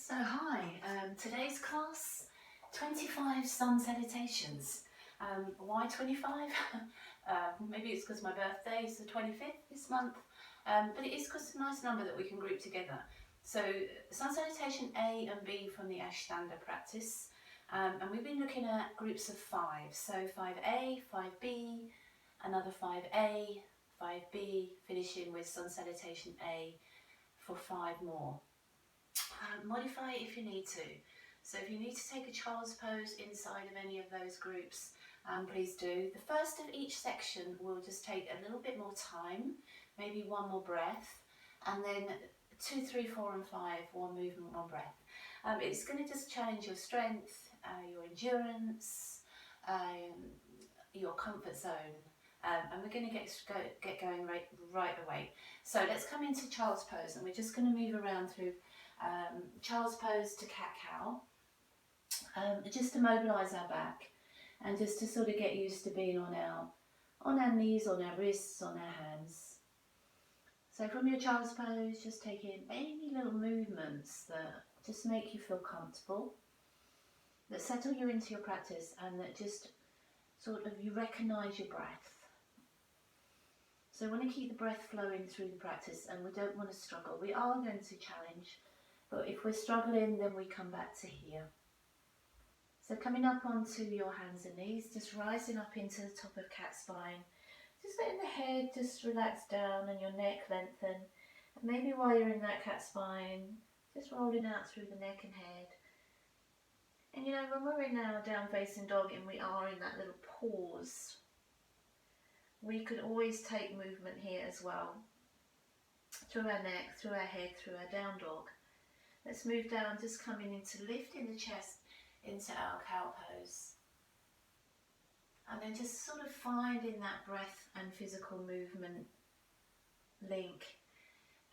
So hi, today's class, 25 sun salutations. Why 25? Maybe it's because my birthday is the 25th this month, but it is because it's a nice number that we can group together. So sun salutation A and B from the Ashtanga practice, and we've been looking at groups of 5. So 5A, 5B, another 5A, 5B, finishing with sun salutation A for 5 more. Modify it if you need to. So if you need to take a child's pose inside of any of those groups, please do. The first of each section will just take a little bit more time, maybe one more breath, and then 2, 3, 4 and 5, one movement, one breath. It's going to just challenge your strength, your endurance, your comfort zone, and we're going to get going right away. So let's come into child's pose, and we're just going to move around through child's pose to cat-cow, just to mobilise our back and just to sort of get used to being on our knees, on our wrists, on our hands. So from your child's pose, just take in any little movements that just make you feel comfortable, that settle you into your practice, and that just sort of you recognise your breath. So we want to keep the breath flowing through the practice, and we don't want to struggle. We are going to challenge, but if we're struggling, then we come back to here. So coming up onto your hands and knees, just rising up into the top of cat spine. Just letting the head just relax down and your neck lengthen. And maybe while you're in that cat spine, just rolling out through the neck and head. And you know, when we're in our down facing dog and we are in that little pause, we could always take movement here as well. Through our neck, through our head, through our down dog. Let's move down, just coming into lifting the chest into our cow pose. And then just sort of finding that breath and physical movement link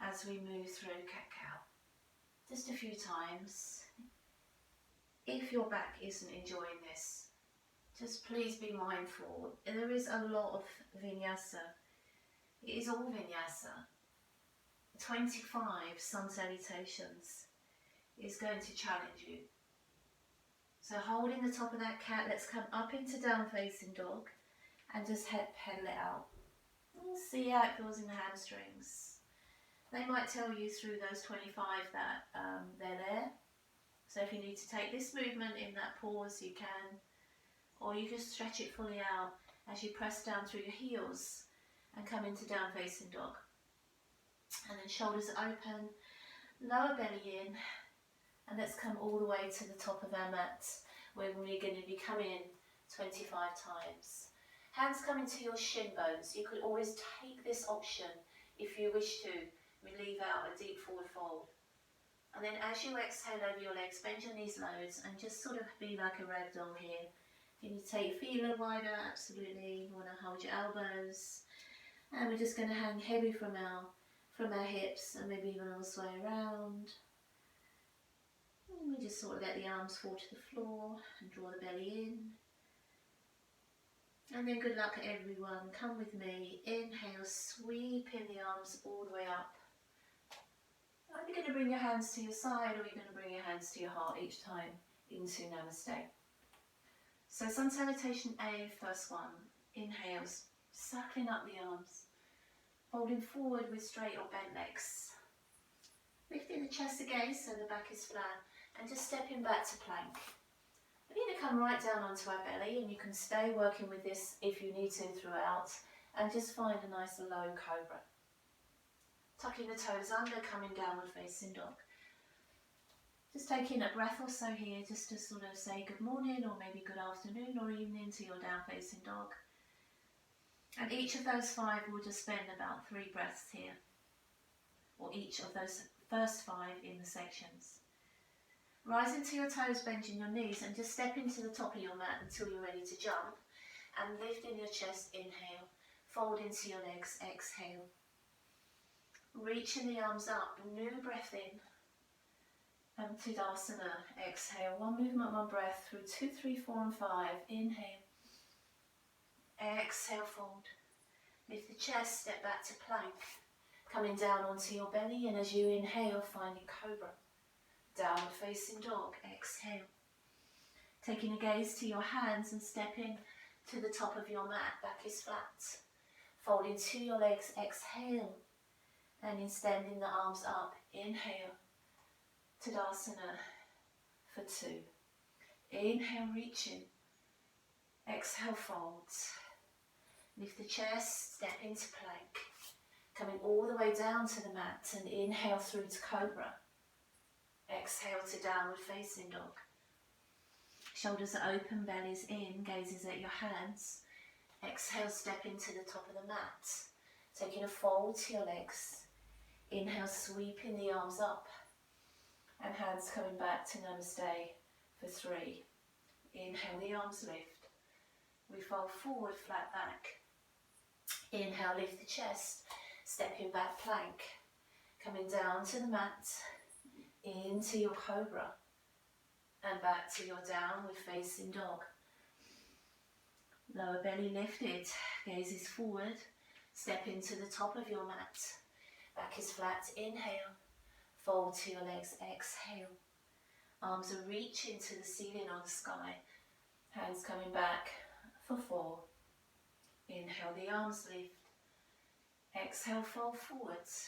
as we move through cat-cow. Just a few times. If your back isn't enjoying this, just please be mindful. There is a lot of vinyasa. It is all vinyasa. 25 sun salutations is going to challenge you. So holding the top of that cat, let's come up into down facing dog and just pedal it out. And see how it feels in the hamstrings. They might tell you through those 25 that they're there. So if you need to take this movement in that pause, you can. Or you just stretch it fully out as you press down through your heels and come into down facing dog. And then shoulders open, lower belly in. And let's come all the way to the top of our mat, where we're going to be coming in 25 times. Hands come into your shin bones. You could always take this option if you wish to. We leave out a deep forward fold. And then as you exhale over your legs, bend your knees loads and just sort of be like a ragdoll here. If you need to take your feet a little wider, absolutely. You want to hold your elbows. And we're just going to hang heavy from our hips and maybe even all the way around. And we just sort of let the arms fall to the floor and draw the belly in. And then good luck everyone, come with me. Inhale, sweeping the arms all the way up. Are you going to bring your hands to your side, or are you going to bring your hands to your heart each time into Namaste? So sun salutation A, first one. Inhales, circling up the arms. Folding forward with straight or bent legs. Lifting the chest again so the back is flat. And just stepping back to plank. We need to come right down onto our belly, and you can stay working with this if you need to throughout, and just find a nice low cobra. Tucking the toes under, coming downward facing dog. Just taking a breath or so here just to sort of say good morning or maybe good afternoon or evening to your down facing dog. And each of those 5 will just spend about 3 breaths here, or each of those first 5 in the sections. Rise into your toes, bending your knees, and just step into the top of your mat until you're ready to jump. And lifting your chest, inhale. Fold into your legs, exhale. Reaching the arms up, new breath in. And Tadasana, exhale. One movement, one breath through 2, 3, 4 and 5. Inhale. Exhale, fold. Lift the chest, step back to plank. Coming down onto your belly, and as you inhale, finding cobra. downward facing dog, exhale. Taking a gaze to your hands and stepping to the top of your mat, back is flat. Folding to your legs, exhale. And extending the arms up, inhale. Tadasana for 2. Inhale, reaching. Exhale, fold. Lift the chest, step into plank. Coming all the way down to the mat and inhale through to cobra. Exhale to downward facing dog. Shoulders are open, belly's in, gazes at your hands. Exhale, step into the top of the mat. Taking a fold to your legs. Inhale, sweeping the arms up. And hands coming back to namaste for 3. Inhale, the arms lift. We fold forward, flat back. Inhale, lift the chest. Stepping back, plank. Coming down to the mat. Into your cobra. And back to your downward facing dog. Lower belly lifted, gazes forward. Step into the top of your mat. Back is flat, inhale. Fold to your legs, exhale. Arms are reaching to the ceiling or the sky. Hands coming back for 4. Inhale, the arms lift. Exhale, fold forwards.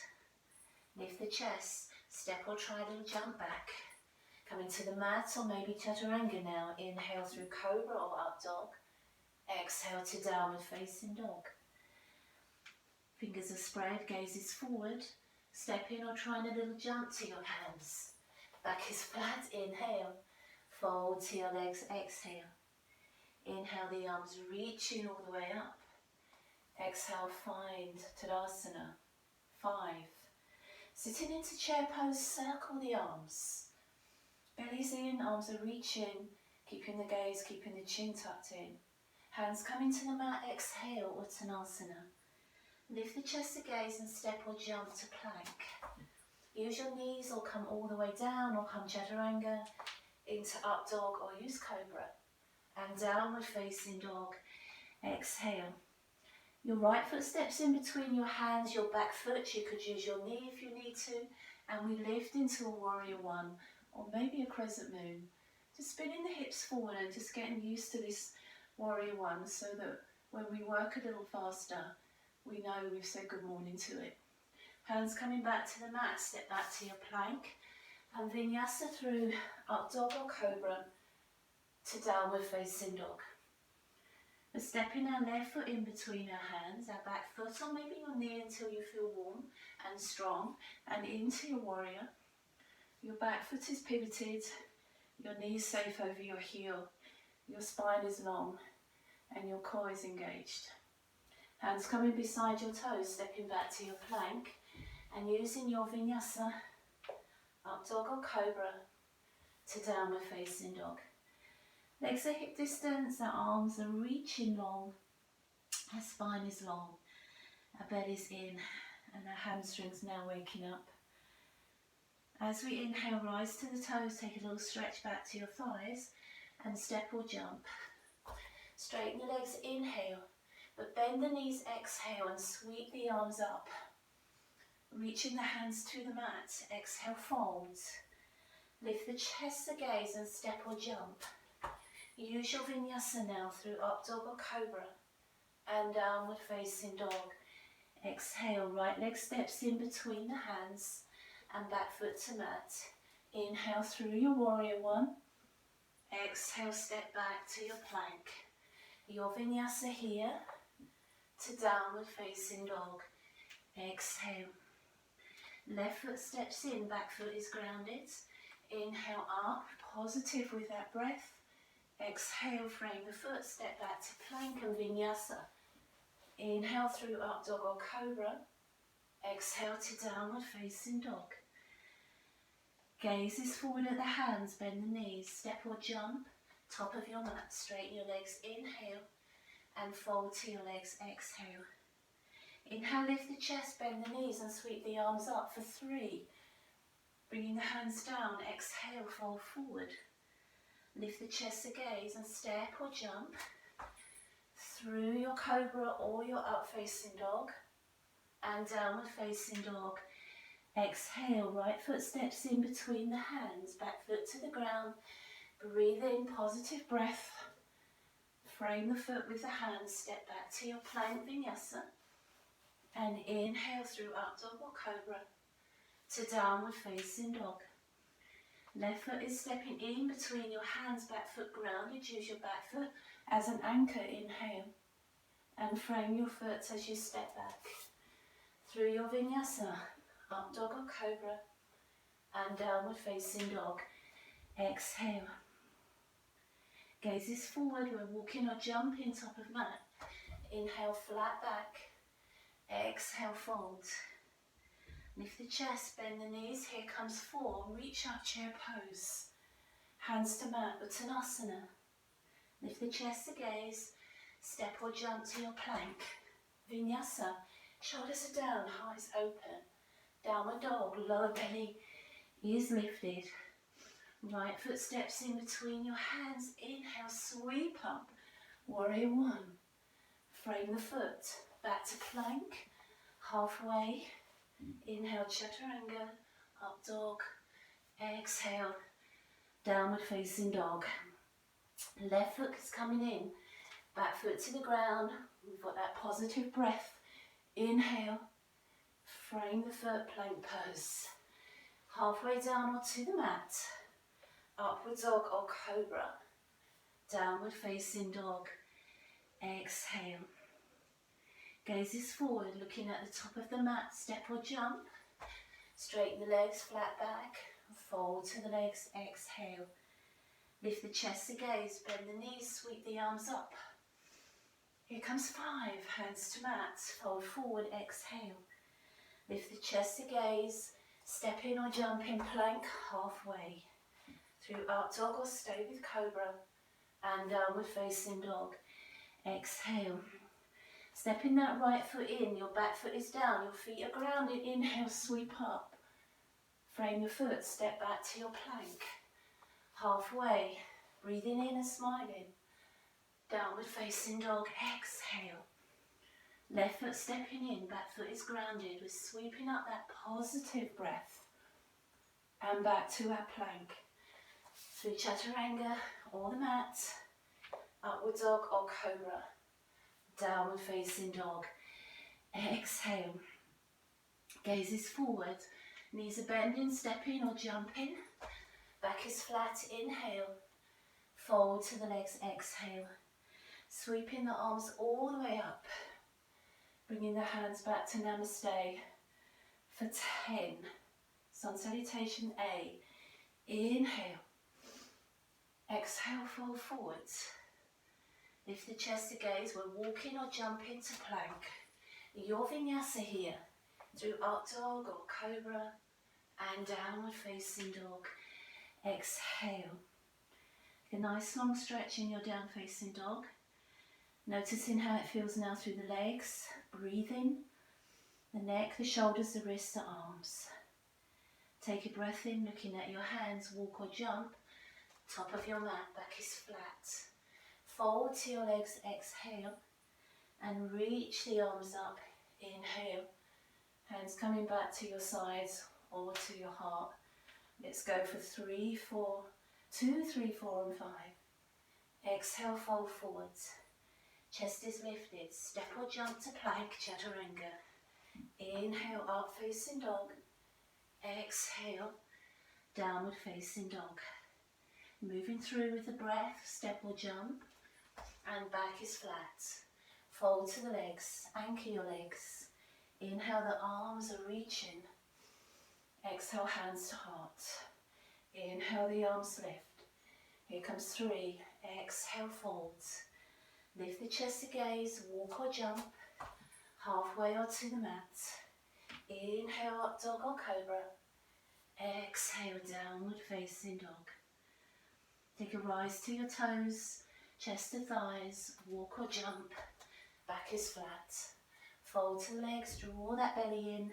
Lift the chest. Step or try a little jump back. Coming to the mat or maybe chaturanga now. Inhale through cobra or up dog. Exhale to downward facing dog. Fingers are spread, gazes forward. Stepping or trying a little jump to your hands. Back is flat, inhale. Fold to your legs, exhale. Inhale, the arms reaching all the way up. Exhale, find Tadasana. 5. Sitting into chair pose, circle the arms. Belly's in, arms are reaching. Keeping the gaze, keeping the chin tucked in. Hands coming to the mat, exhale, Uttanasana. Lift the chest to gaze and step or jump to plank. Use your knees or come all the way down or come chaturanga into up dog or use cobra. And downward facing dog, exhale. Your right foot steps in between your hands, your back foot, you could use your knee if you need to. And we lift into a warrior 1 or maybe a crescent moon. Just spinning the hips forward and just getting used to this warrior 1 so that when we work a little faster, we know we've said good morning to it. Hands coming back to the mat, step back to your plank. And vinyasa through up dog or cobra to downward facing dog. We're stepping our left foot in between our hands, our back foot or maybe your knee until you feel warm and strong. And into your warrior. Your back foot is pivoted, your knee is safe over your heel. Your spine is long and your core is engaged. Hands coming beside your toes, stepping back to your plank and using your vinyasa, up dog or cobra to downward facing dog. Legs are hip distance, our arms are reaching long, our spine is long, our belly's in and our hamstrings now waking up. As we inhale, rise to the toes, take a little stretch back to your thighs and step or jump. Straighten the legs, inhale, but bend the knees, exhale and sweep the arms up. Reaching the hands to the mat, exhale, fold. Lift the chest to gaze and step or jump. Use your vinyasa now through up dog or cobra and downward facing dog. Exhale, right leg steps in between the hands and back foot to mat. Inhale through your warrior 1. Exhale, step back to your plank. Your vinyasa here to downward facing dog. Exhale. Left foot steps in, back foot is grounded. Inhale up, positive with that breath. Exhale, frame the foot, step back to plank and vinyasa. Inhale through up dog or cobra. Exhale to downward facing dog. Gaze is forward at the hands, bend the knees, step or jump, top of your mat, straighten your legs, inhale, and fold to your legs, exhale. Inhale, lift the chest, bend the knees and sweep the arms up for 3. Bringing the hands down, exhale, fold forward. Lift the chest to gaze and step or jump through your cobra or your up facing dog and downward facing dog. Exhale, right foot steps in between the hands, back foot to the ground. Breathe in, positive breath. Frame the foot with the hands, step back to your plank vinyasa. And inhale through up dog or cobra to downward facing dog. Left foot is stepping in between your hands, back foot grounded. Use your back foot as an anchor, inhale. And frame your foot as you step back. Through your vinyasa, up dog or cobra, and downward facing dog. Exhale. Gazes forward, we're walking or jumping top of mat. Inhale, flat back. Exhale, fold. Lift the chest, bend the knees. Here comes form. Reach up, chair pose. Hands to mat, Uttanasana. Lift the chest to gaze. Step or jump to your plank. Vinyasa. Shoulders are down, eyes open. Downward dog, lower belly is lifted. Right foot steps in between your hands. Inhale, sweep up. Warrior one. Frame the foot. Back to plank. Halfway. Inhale, chaturanga. Up dog. Exhale. Downward facing dog. Left foot is coming in. Back foot to the ground. We've got that positive breath. Inhale. Frame the foot, plank pose. Halfway down or to the mat. Upward dog or cobra. Downward facing dog. Exhale. Gazes forward, looking at the top of the mat. Step or jump. Straighten the legs, flat back. Fold to the legs, exhale. Lift the chest to gaze, bend the knees, sweep the arms up. Here comes 5, hands to mat. Fold forward, exhale. Lift the chest to gaze. Step in or jump in plank halfway. Through up dog or stay with cobra. And downward facing dog. Exhale. Stepping that right foot in. Your back foot is down. Your feet are grounded. Inhale, sweep up. Frame your foot. Step back to your plank. Halfway. Breathing in and smiling. Downward facing dog. Exhale. Left foot stepping in. Back foot is grounded. We're sweeping up that positive breath. And back to our plank. Through chaturanga or the mat. Upward dog or cobra. Downward facing dog. Exhale. Gazes forward. Knees are bending, stepping or jumping. Back is flat. Inhale. Fold to the legs. Exhale. Sweeping the arms all the way up. Bringing the hands back to namaste for 10. Sun salutation A. Inhale. Exhale, fold forwards. Lift the chest to gaze. We're walking or jumping to plank. Your vinyasa here. Through up dog or cobra. And downward facing dog. Exhale. A nice long stretch in your down facing dog. Noticing how it feels now through the legs. Breathing. The neck, the shoulders, the wrists, the arms. Take a breath in, looking at your hands. Walk or jump. Top of your mat, back is flat. Fold to your legs, exhale. And reach the arms up. Inhale. Hands coming back to your sides or to your heart. Let's go for 3, 4, 2, 3, 4 and 5. Exhale, fold forwards. Chest is lifted. Step or jump to plank, chaturanga. Inhale, up facing dog. Exhale, downward facing dog. Moving through with the breath, step or jump. And back is flat. Fold to the legs, anchor your legs. Inhale, the arms are reaching. Exhale, hands to heart. Inhale, the arms lift. Here comes 3. Exhale, folds. Lift the chest to gaze, walk or jump. Halfway or to the mat. Inhale, up dog or cobra. Exhale, downward facing dog. Take a rise to your toes, chest to thighs, walk or jump. Back is flat. Fold to the legs, draw that belly in.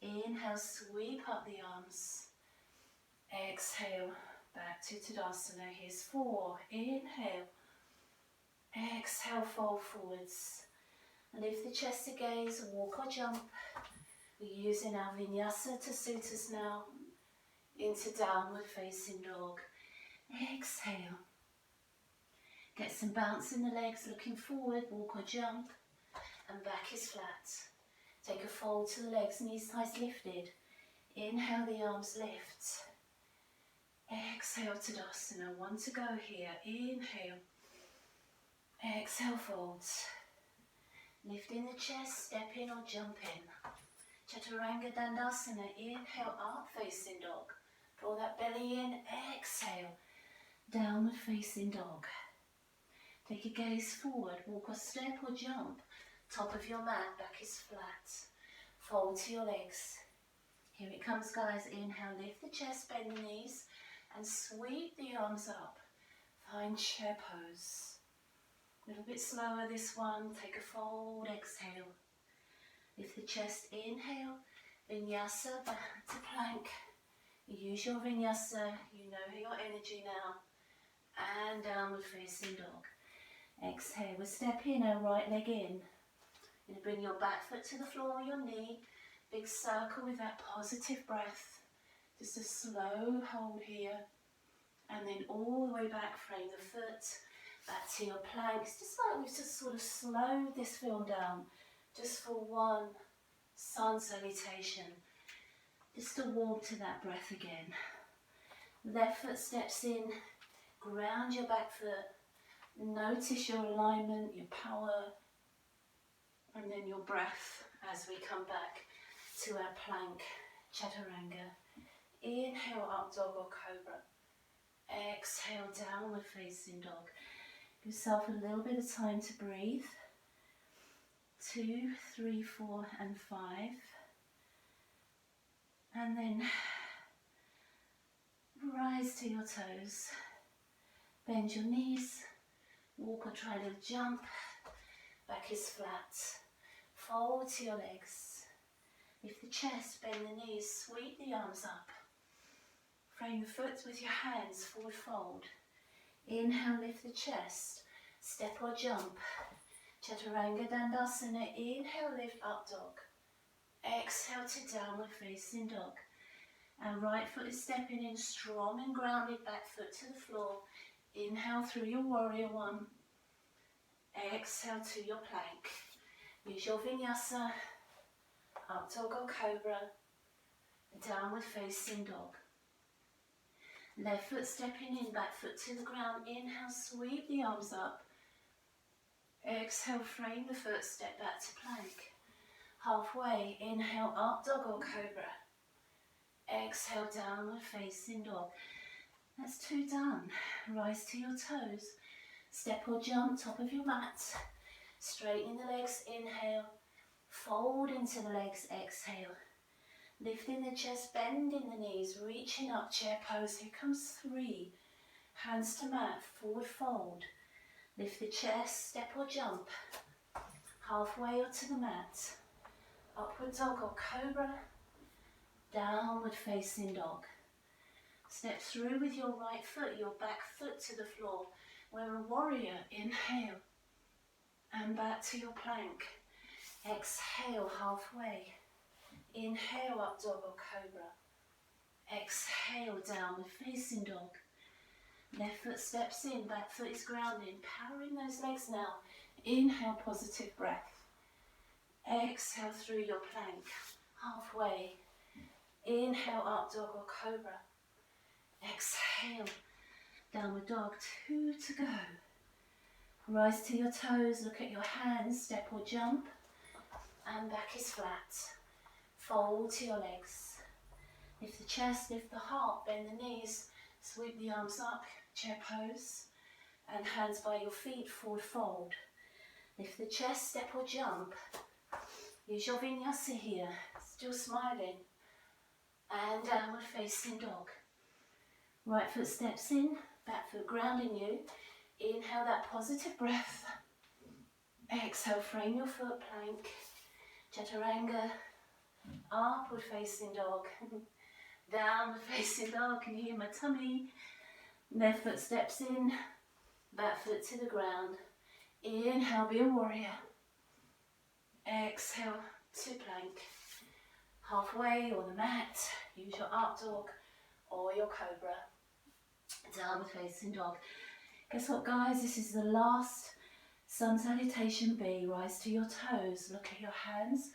Inhale, sweep up the arms. Exhale, back to Tadasana. Here's 4. Inhale. Exhale, fold forwards. Lift the chest to gaze, walk or jump. We're using our vinyasa to suit us now into downward facing dog. Exhale. Get some bounce in the legs, looking forward, walk or jump, and back is flat. Take a fold to the legs, knees thighs lifted. Inhale, the arms lift. Exhale, Tadasana. 1 to go here. Inhale. Exhale, folds. Lifting the chest, step in or jump in. Chaturanga Dandasana. Inhale, up facing dog. Draw that belly in. Exhale. Downward facing dog. Take a gaze forward. Walk or step or jump. Top of your mat. Back is flat. Fold to your legs. Here it comes, guys. Inhale, lift the chest, bend the knees, and sweep the arms up. Find chair pose. A little bit slower this one. Take a fold, exhale. Lift the chest, inhale. Vinyasa, back to plank. Use your vinyasa. You know your energy now. And downward facing dog. Exhale. We'll step in, our right leg in. You're going to bring your back foot to the floor, your knee. Big circle with that positive breath. Just a slow hold here. And then all the way back, frame the foot. Back to your plank. It's just like we've just sort of slowed this film down. Just for one sun salutation. Just to warm to that breath again. Left foot steps in. Ground your back foot. Notice your alignment, your power. And then your breath as we come back to our plank, Chaturanga. Inhale, up dog or cobra. Exhale, downward facing dog. Give yourself a little bit of time to breathe. 2, 3, 4, and 5. And then rise to your toes. Bend your knees. Walk or try to jump. Back is flat. Fold to your legs. Lift the chest, bend the knees, sweep the arms up. Frame the foot with your hands, forward fold. Inhale, lift the chest, step or jump. Chaturanga Dandasana. Inhale, lift up dog. Exhale to downward facing dog. And right foot is stepping in strong and grounded, back foot to the floor. Inhale through your warrior one. Exhale to your plank. Use your vinyasa. Up dog or cobra. Downward facing dog. Left foot stepping in, back foot to the ground. Inhale, sweep the arms up. Exhale, frame the foot, step back to plank. Halfway, inhale, up dog or cobra. Exhale, downward facing dog. That's 2 done. Rise to your toes. Step or jump, top of your mat. Straighten the legs, inhale. Fold into the legs, exhale. Lifting the chest, bending the knees, reaching up, chair pose. Here comes 3. Hands to mat, forward fold. Lift the chest, step or jump. Halfway or to the mat. Upward dog or cobra. Downward facing dog. Step through with your right foot, your back foot to the floor. We're a warrior. Inhale. And back to your plank. Exhale, halfway. Inhale, up dog or cobra. Exhale, downward facing dog. Left foot steps in, back foot is grounding. Powering those legs now. Inhale, positive breath. Exhale through your plank. Halfway. Inhale, up dog or cobra. Exhale, downward dog. 2 to go. Rise to your toes, look at your hands, step or jump. And back is flat. Fold to your legs. Lift the chest, lift the heart, bend the knees, sweep the arms up, chair pose. And hands by your feet, forward fold. Lift the chest, step or jump. Use your vinyasa here, still smiling. And downward facing dog. Right foot steps in, back foot grounding you. Inhale that positive breath. Exhale, frame your foot, plank. Chaturanga. Upward facing dog. Downward facing dog. Can you hear my tummy? Left foot steps in, back foot to the ground. Inhale, be a warrior. Exhale to plank. halfway or the mat, use your up dog or your cobra. Downward facing dog. Guess what, guys? This is the last sun salutation B. Rise to your toes. Look at your hands.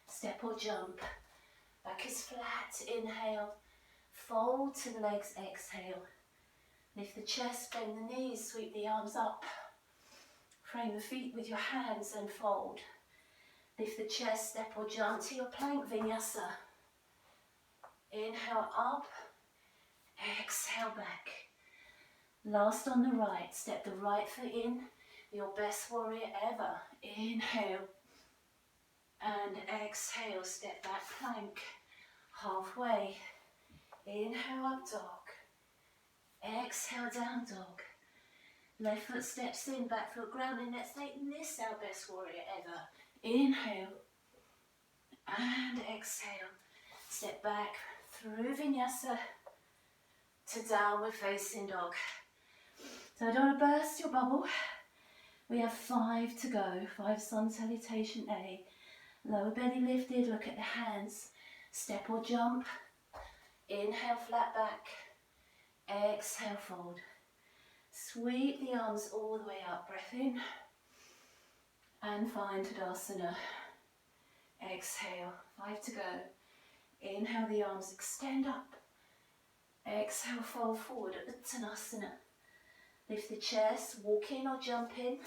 Step or jump. Back is flat. Inhale. Fold to the legs. Exhale. Lift the chest. Bend the knees. Sweep the arms up. Frame the feet with your hands and fold. Lift the chest. Step or jump to your plank. Vinyasa. Inhale up. Exhale back. Last on the right, step the right foot in, your best warrior ever. Inhale and exhale, step back plank, halfway. Inhale up dog, exhale down dog. Left foot steps in, back foot grounding. Let's make this our best warrior ever. Inhale and exhale, step back through vinyasa to downward facing dog. So I don't want to burst your bubble. We have 5 to go. 5 sun salutation A. Lower belly lifted, look at the hands. Step or jump. Inhale, flat back. Exhale, fold. Sweep the arms all the way up. Breath in. And find Tadasana. Exhale. 5 to go. Inhale, the arms extend up. Exhale, fold forward at Uttanasana. Lift the chest, walk in or jump in.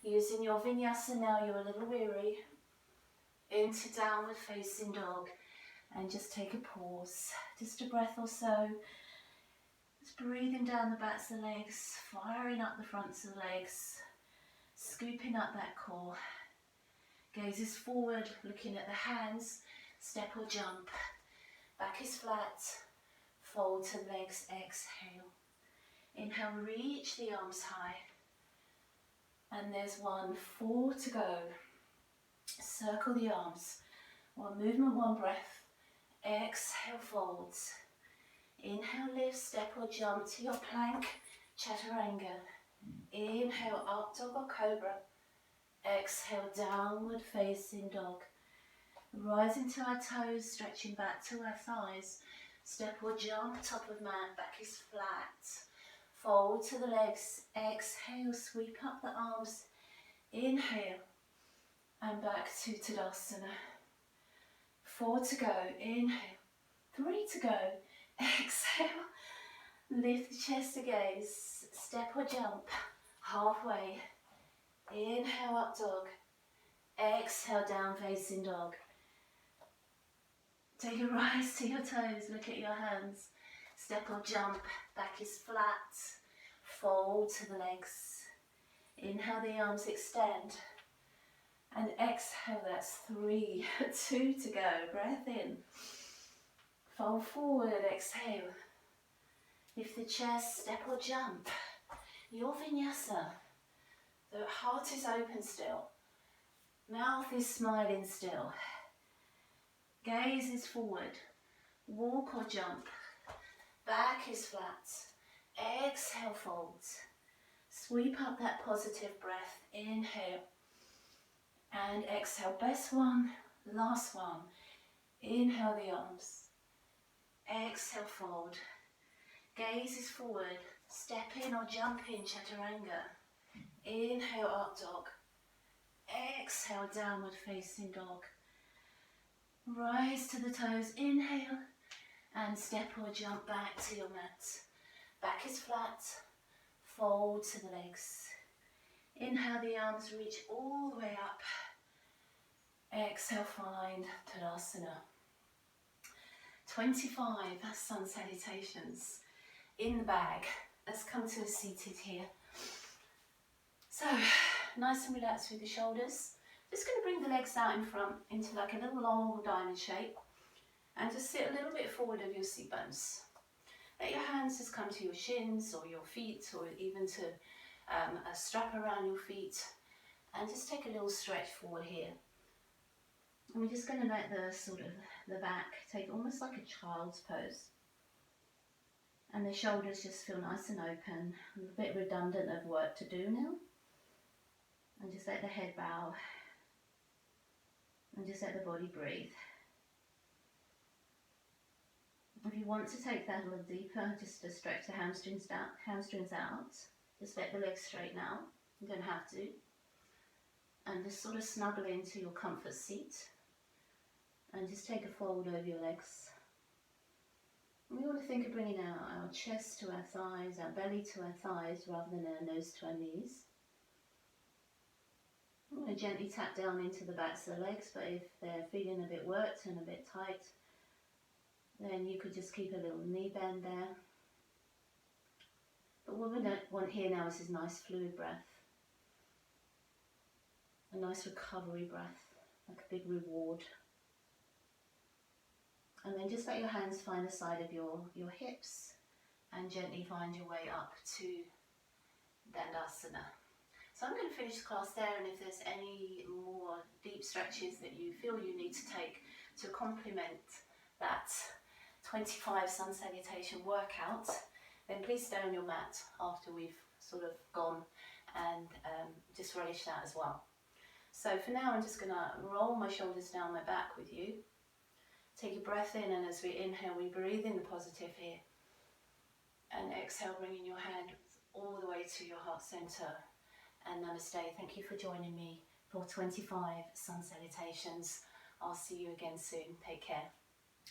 Using your vinyasa now, you're a little weary. Into downward facing dog. And just take a pause. Just a breath or so. Just breathing down the backs of the legs, firing up the fronts of the legs, scooping up that core. Gazes forward, looking at the hands. Step or jump. Back is flat. Fold to the legs, exhale. Inhale, reach the arms high. And there's 1, 4 to go. Circle the arms. 1 movement, 1 breath. Exhale, folds. Inhale, lift, step or jump to your plank, chaturanga. Inhale, up dog or cobra. Exhale, downward facing dog. Rising to our toes, stretching back to our thighs. Step or jump, top of mat, back is flat. Fold to the legs, exhale, sweep up the arms, inhale, and back to Tadasana. 4 to go, inhale, 3 to go, exhale, lift the chest to gaze, step or jump, halfway, inhale up dog, exhale down facing dog. Take a rise to your toes, look at your hands. Step or jump, back is flat. Fold to the legs. Inhale, the arms extend. And exhale, that's 3, 2 to go. Breath in. Fold forward, exhale. Lift the chest, step or jump. Your vinyasa. The heart is open still. Mouth is smiling still. Gaze is forward. Walk or jump. Back is flat. Exhale, folds. Sweep up that positive breath. Inhale. And exhale. Best one. Last one. Inhale the arms. Exhale, fold. Gaze is forward. Step in or jump in, chaturanga. Inhale, up dog. Exhale, downward facing dog. Rise to the toes. Inhale. And step or jump back to your mat. Back is flat. Fold to the legs. Inhale, the arms reach all the way up. Exhale, find Tadasana. 25 sun salutations in the bag. Let's come to a seated here. So, nice and relaxed with the shoulders. Just going to bring the legs out in front into like a little long diamond shape. And just sit a little bit forward of your seat bones. Let your hands just come to your shins or your feet, or even to a strap around your feet. And just take a little stretch forward here. And we're just going to let the back take almost like a child's pose. And the shoulders just feel nice and open. A bit redundant of work to do now. And just let the head bow. And just let the body breathe. If you want to take that a little deeper, just to stretch the hamstrings out. Just let the legs straighten out. You don't have to. And just sort of snuggle into your comfort seat. And just take a fold over your legs. And we want to think of bringing our chest to our thighs, our belly to our thighs, rather than our nose to our knees. I'm going to gently tap down into the backs of the legs, but if they're feeling a bit worked and a bit tight, then you could just keep a little knee bend there. But what we want here now is this nice fluid breath. A nice recovery breath, like a big reward. And then just let your hands find the side of your hips and gently find your way up to Dandasana. So I'm going to finish the class there, and if there's any more deep stretches that you feel you need to take to complement that 25 sun salutation workout, then please stay on your mat after we've sort of gone and just relish that as well. So for now I'm just going to roll my shoulders down my back with you. Take a breath in, and as we inhale we breathe in the positive here, and exhale bringing your hand all the way to your heart center. And namaste. Thank you for joining me for 25 sun salutations. I'll see you again soon. Take care.